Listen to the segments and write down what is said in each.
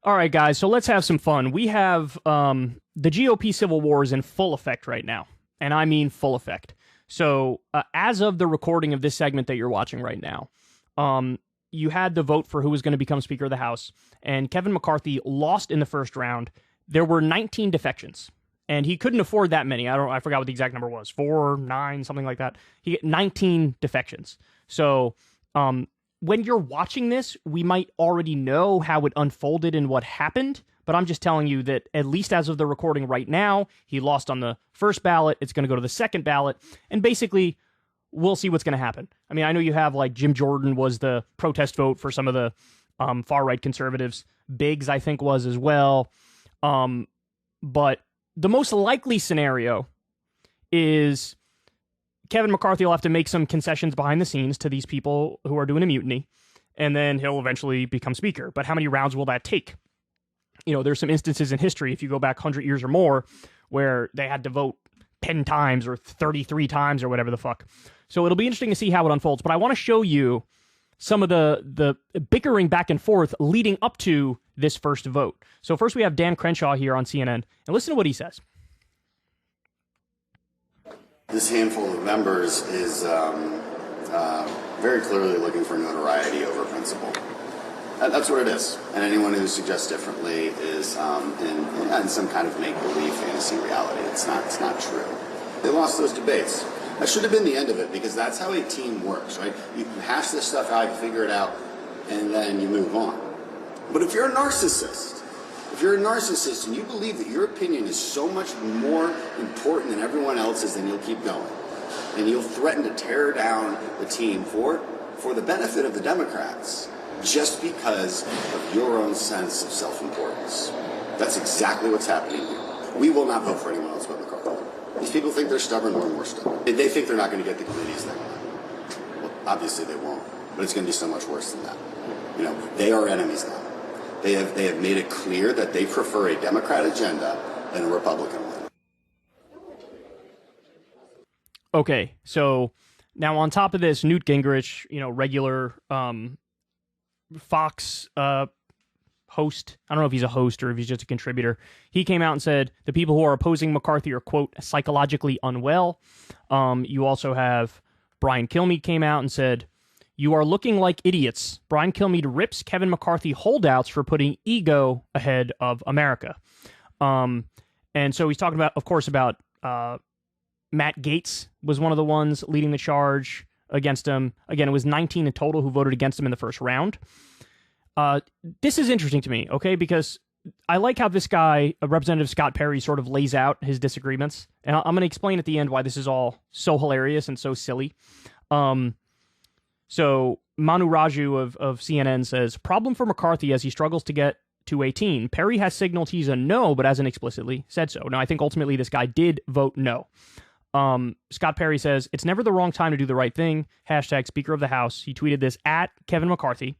All right, guys, so let's have some fun. We have the GOP civil war is in full effect right now, and I mean full effect. So as of the recording of this segment that you're watching right now, you had the vote for who was going to become Speaker of the House, and Kevin McCarthy lost in the first round. There were 19 defections, and he couldn't afford that many. I forgot what the exact number was, 4, 9, something like that. He had 19 defections. So when you're watching this, we might already know how it unfolded and what happened, but I'm just telling you that at least as of the recording right now, he lost on the first ballot. It's going to go to the second ballot, and basically, we'll see what's going to happen. I mean, I know you have, like, Jim Jordan was the protest vote for some of the far-right conservatives. Biggs, I think, was as well. But the most likely scenario is Kevin McCarthy will have to make some concessions behind the scenes to these people who are doing a mutiny, and then he'll eventually become speaker. But how many rounds will that take? You know, there's some instances in history, if you go back 100 years or more, where they had to vote 10 times or 33 times or whatever the fuck. So it'll be interesting to see how it unfolds. But I want to show you some of the bickering back and forth leading up to this first vote. So first we have Dan Crenshaw here on CNN, and listen to what he says. This handful of members is very clearly looking for notoriety over principle. That's what it is. And anyone who suggests differently is in some kind of make-believe fantasy reality. It's not true. They lost those debates. That should have been the end of it, because that's how a team works, right? You hash this stuff out, you figure it out, and then you move on. But if you're a narcissist, and you believe that your opinion is so much more important than everyone else's, then you'll keep going. And you'll threaten to tear down the team for the benefit of the Democrats, just because of your own sense of self-importance. That's exactly what's happening here. We will not vote for anyone else but McCarthy. These people think they're stubborn, we're more stubborn. They think they're not going to get the committees they want. Well, obviously they won't, but it's going to be so much worse than that. You know, they are enemies now. They have made it clear that they prefer a Democrat agenda than a Republican one. Okay, so now on top of this, Newt Gingrich, regular Fox host, I don't know if he's a host or if he's just a contributor, he came out and said the people who are opposing McCarthy are, quote, psychologically unwell. You also have Brian Kilmeade came out and said, you are looking like idiots. Brian Kilmeade rips Kevin McCarthy holdouts for putting ego ahead of America. And so he's talking about, of course, about Matt Gaetz was one of the ones leading the charge against him. Again, it was 19 in total who voted against him in the first round. This is interesting to me, okay, because I like how this guy, Representative Scott Perry, sort of lays out his disagreements. And I'm going to explain at the end why this is all so hilarious and so silly. So Manu Raju of CNN says, problem for McCarthy as he struggles to get to 18. Perry has signaled he's a no, but hasn't explicitly said so. Now, I think ultimately this guy did vote no. Scott Perry says, it's never the wrong time to do the right thing. Hashtag Speaker of the House. He tweeted this at Kevin McCarthy.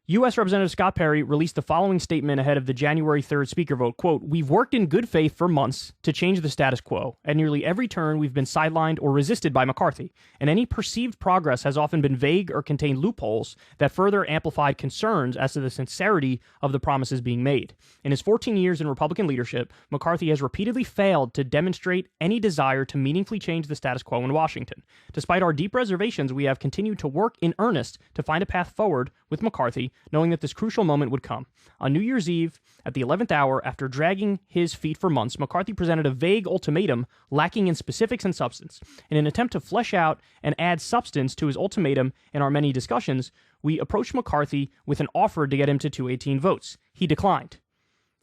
U.S. Representative Scott Perry released the following statement ahead of the January 3rd speaker vote. Quote, we've worked in good faith for months to change the status quo. At nearly every turn, we've been sidelined or resisted by McCarthy. And any perceived progress has often been vague or contained loopholes that further amplified concerns as to the sincerity of the promises being made. In his 14 years in Republican leadership, McCarthy has repeatedly failed to demonstrate any desire to meaningfully change the status quo in Washington. Despite our deep reservations, we have continued to work in earnest to find a path forward with McCarthy, knowing that this crucial moment would come. On New Year's Eve, at the 11th hour, after dragging his feet for months, McCarthy presented a vague ultimatum lacking in specifics and substance. In an attempt to flesh out and add substance to his ultimatum in our many discussions, we approached McCarthy with an offer to get him to 218 votes. He declined.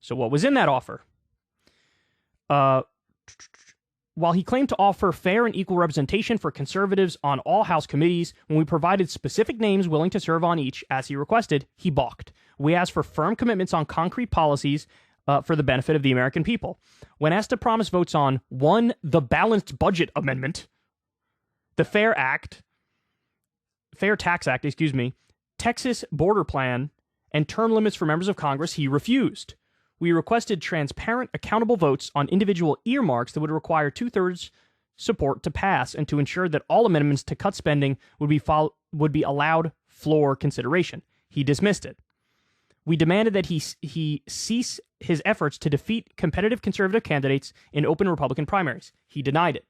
So what was in that offer? While he claimed to offer fair and equal representation for conservatives on all House committees, when we provided specific names willing to serve on each, as he requested, he balked. We asked for firm commitments on concrete policies for the benefit of the American people. When asked to promise votes on 1, the Balanced Budget Amendment, the Fair Tax Act, Texas border plan, and term limits for members of Congress, he refused. We requested transparent, accountable votes on individual earmarks that would require 2/3 support to pass and to ensure that all amendments to cut spending would be allowed floor consideration. He dismissed it. We demanded that he cease his efforts to defeat competitive conservative candidates in open Republican primaries. He denied it.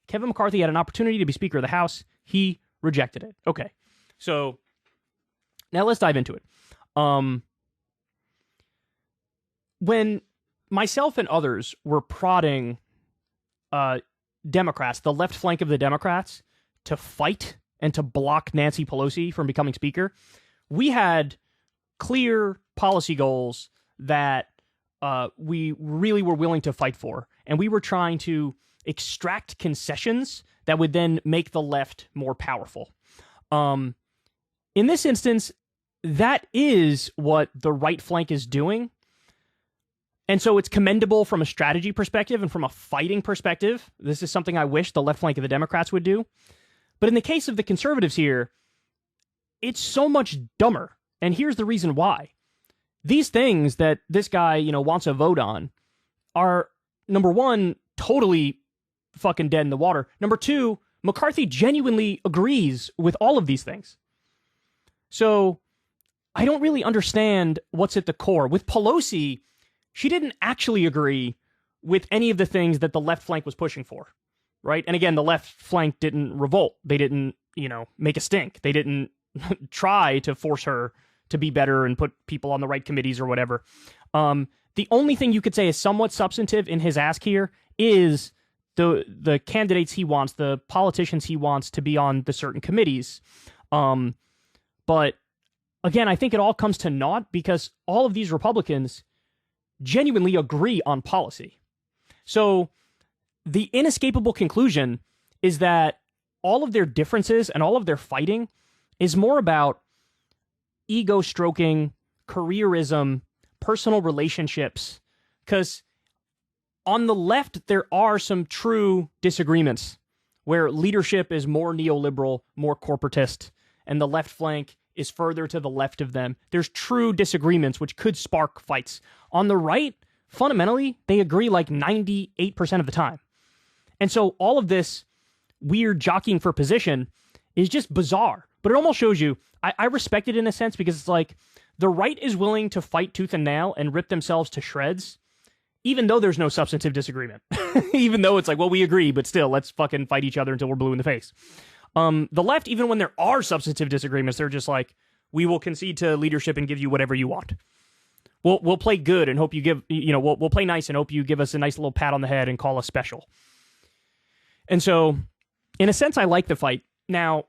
Kevin McCarthy had an opportunity to be Speaker of the House. He rejected it. Okay, so now let's dive into it. When myself and others were prodding Democrats, the left flank of the Democrats, to fight and to block Nancy Pelosi from becoming Speaker, we had clear policy goals that we really were willing to fight for. And we were trying to extract concessions that would then make the left more powerful. In this instance, that is what the right flank is doing. And so it's commendable from a strategy perspective and from a fighting perspective. This is something I wish the left flank of the Democrats would do. But in the case of the conservatives here, it's so much dumber. And here's the reason why. These things that this guy, wants a vote on are, number one, totally fucking dead in the water. Number two, McCarthy genuinely agrees with all of these things. So I don't really understand what's at the core. With Pelosi, she didn't actually agree with any of the things that the left flank was pushing for, right? And again, the left flank didn't revolt. They didn't, make a stink. They didn't try to force her to be better and put people on the right committees or whatever. The only thing you could say is somewhat substantive in his ask here is the candidates he wants, the politicians he wants to be on the certain committees. But again, I think it all comes to naught because all of these Republicans genuinely agree on policy. So the inescapable conclusion is that all of their differences and all of their fighting is more about ego stroking, careerism, personal relationships. Because on the left, there are some true disagreements where leadership is more neoliberal, more corporatist, and the left flank is further to the left of them. There's true disagreements which could spark fights. On the right, fundamentally, they agree like 98% of the time. And so all of this weird jockeying for position is just bizarre. But it almost shows you, I respect it in a sense because it's like the right is willing to fight tooth and nail and rip themselves to shreds, even though there's no substantive disagreement. Even though it's like, well, we agree, but still, let's fucking fight each other until we're blue in the face. The left, even when there are substantive disagreements, they're just like, we will concede to leadership and give you whatever you want. We'll play good and hope you give, we'll play nice and hope you give us a nice little pat on the head and call us special. And so, in a sense, I like the fight. Now,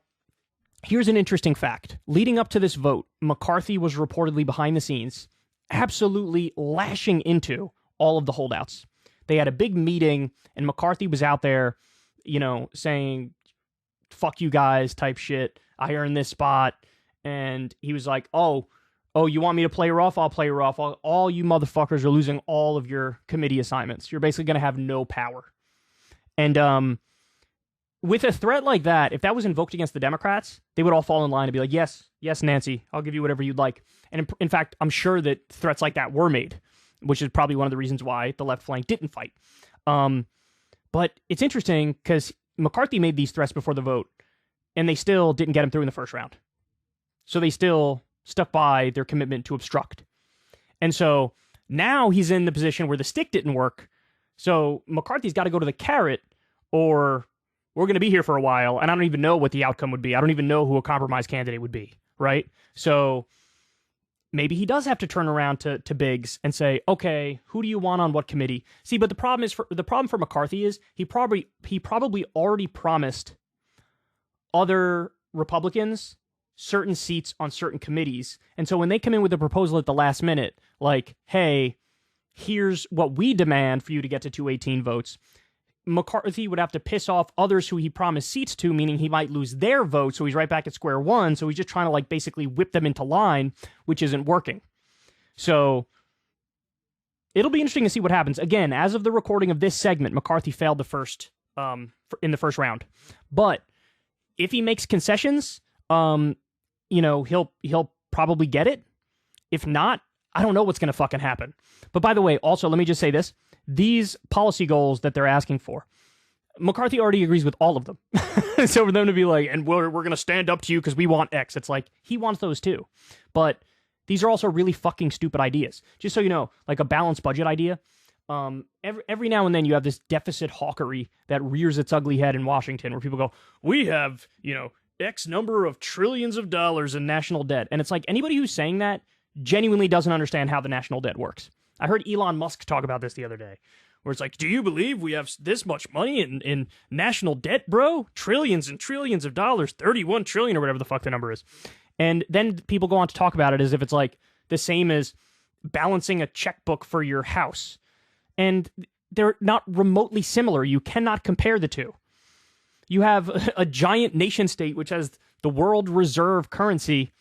here's an interesting fact. Leading up to this vote, McCarthy was reportedly behind the scenes, absolutely lashing into all of the holdouts. They had a big meeting, and McCarthy was out there, saying, fuck you guys type shit. I earned this spot. And he was like, oh, you want me to play rough? I'll play rough. All you motherfuckers are losing all of your committee assignments. You're basically going to have no power. And with a threat like that, if that was invoked against the Democrats, they would all fall in line and be like, yes, Nancy, I'll give you whatever you'd like. And in fact, I'm sure that threats like that were made, which is probably one of the reasons why the left flank didn't fight. But it's interesting because McCarthy made these threats before the vote, and they still didn't get him through in the first round. So they still stuck by their commitment to obstruct. And so now he's in the position where the stick didn't work. So McCarthy's got to go to the carrot, or we're going to be here for a while, and I don't even know what the outcome would be. I don't even know who a compromise candidate would be, right? So maybe he does have to turn around to Biggs and say, okay, who do you want on what committee? See, but the problem for McCarthy is he probably already promised other Republicans certain seats on certain committees. And so when they come in with a proposal at the last minute, like, hey, here's what we demand for you to get to 218 votes, McCarthy would have to piss off others who he promised seats to, meaning he might lose their vote, so he's right back at square one. So he's just trying to basically whip them into line, which isn't working. So it'll be interesting to see what happens. Again, as of the recording of this segment, McCarthy failed in the first round. But if he makes concessions, he'll probably get it. If not, I don't know what's going to fucking happen. But by the way, also, let me just say this. These policy goals that they're asking for, McCarthy already agrees with all of them. So for them to be like, and we're going to stand up to you because we want X, it's like, he wants those too. But These are also really fucking stupid ideas. Just so you know, like a balanced budget idea. Every now and then you have this deficit hawkery that rears its ugly head in Washington, where people go, we have, X number of trillions of dollars in national debt. And it's like, anybody who's saying that genuinely doesn't understand how the national debt works. I heard Elon Musk talk about this the other day, where it's like, do you believe we have this much money in national debt, bro? Trillions and trillions of dollars, 31 trillion or whatever the fuck the number is. And then people go on to talk about it as if it's like the same as balancing a checkbook for your house. And they're not remotely similar. You cannot compare the two. You have a giant nation state which has the world reserve currency,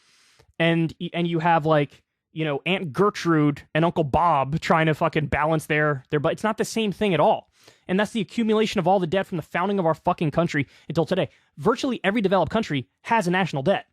and you have like, Aunt Gertrude and Uncle Bob trying to fucking balance their but it's not the same thing at all. And that's the accumulation of all the debt from the founding of our fucking country until today. Virtually every developed country has a national debt.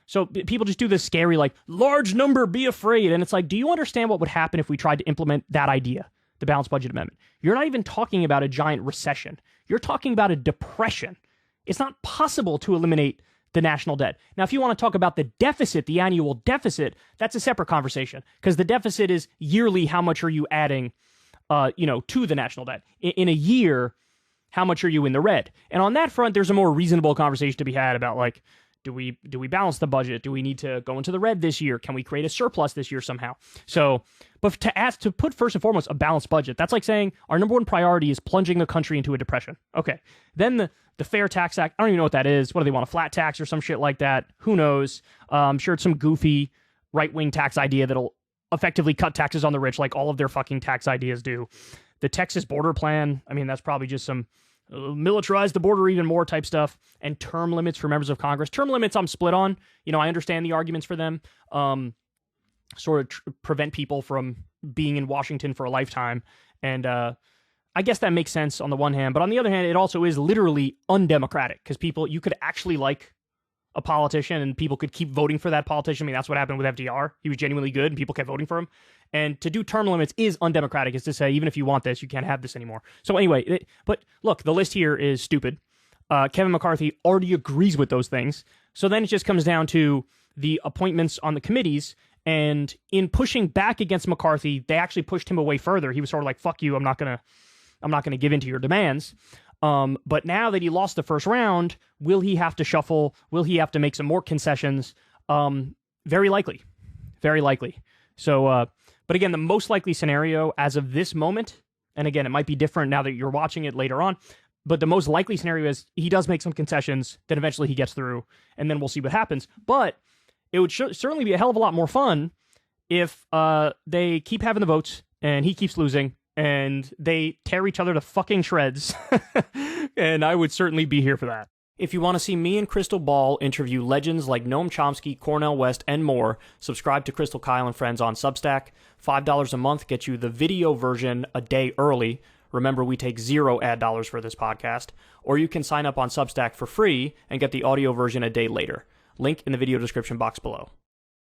So people just do this scary, like, large number, be afraid. And it's like, do you understand what would happen if we tried to implement that idea, the balanced budget amendment? You're not even talking about a giant recession. You're talking about a depression. It's not possible to eliminate the national debt. Now, if you want to talk about the deficit, the annual deficit, that's a separate conversation, because the deficit is yearly. How much are you adding, to the national debt? In a year, how much are you in the red? And on that front, there's a more reasonable conversation to be had about, like, do we balance the budget? Do we need to go into the red this year? Can we create a surplus this year somehow? So, but to put first and foremost a balanced budget, that's like saying our number one priority is plunging the country into a depression. Okay. Then the Fair Tax Act, I don't even know what that is. What do they want, a flat tax or some shit like that? Who knows? I'm sure it's some goofy right-wing tax idea that'll effectively cut taxes on the rich like all of their fucking tax ideas do. The Texas border plan, I mean, that's probably just some militarize the border even more type stuff. And term limits for members of Congress. Term limits I'm split on. I understand the arguments for them. Sort of prevent people from being in Washington for a lifetime. And I guess that makes sense on the one hand. But on the other hand, it also is literally undemocratic, because you could actually like a politician and people could keep voting for that politician. I mean, that's what happened with FDR. He was genuinely good and people kept voting for him. And to do term limits is undemocratic, is to say, even if you want this, you can't have this anymore. So anyway, but look, the list here is stupid. Kevin McCarthy already agrees with those things. So then it just comes down to the appointments on the committees. And in pushing back against McCarthy, they actually pushed him away further. He was sort of like, fuck you, I'm not gonna give in to your demands. But now that he lost the first round, will he have to shuffle? Will he have to make some more concessions? Very likely. Very likely. So, but again, the most likely scenario as of this moment, and again, it might be different now that you're watching it later on, but the most likely scenario is he does make some concessions, then eventually he gets through, and then we'll see what happens. But it would certainly be a hell of a lot more fun if they keep having the votes, and he keeps losing, and they tear each other to fucking shreds. And I would certainly be here for that. If you want to see me and Crystal Ball interview legends like Noam Chomsky, Cornel West, and more, subscribe to Crystal Kyle and Friends on Substack. $5 a month gets you the video version a day early. Remember, we take 0 ad dollars for this podcast. Or you can sign up on Substack for free and get the audio version a day later. Link in the video description box below.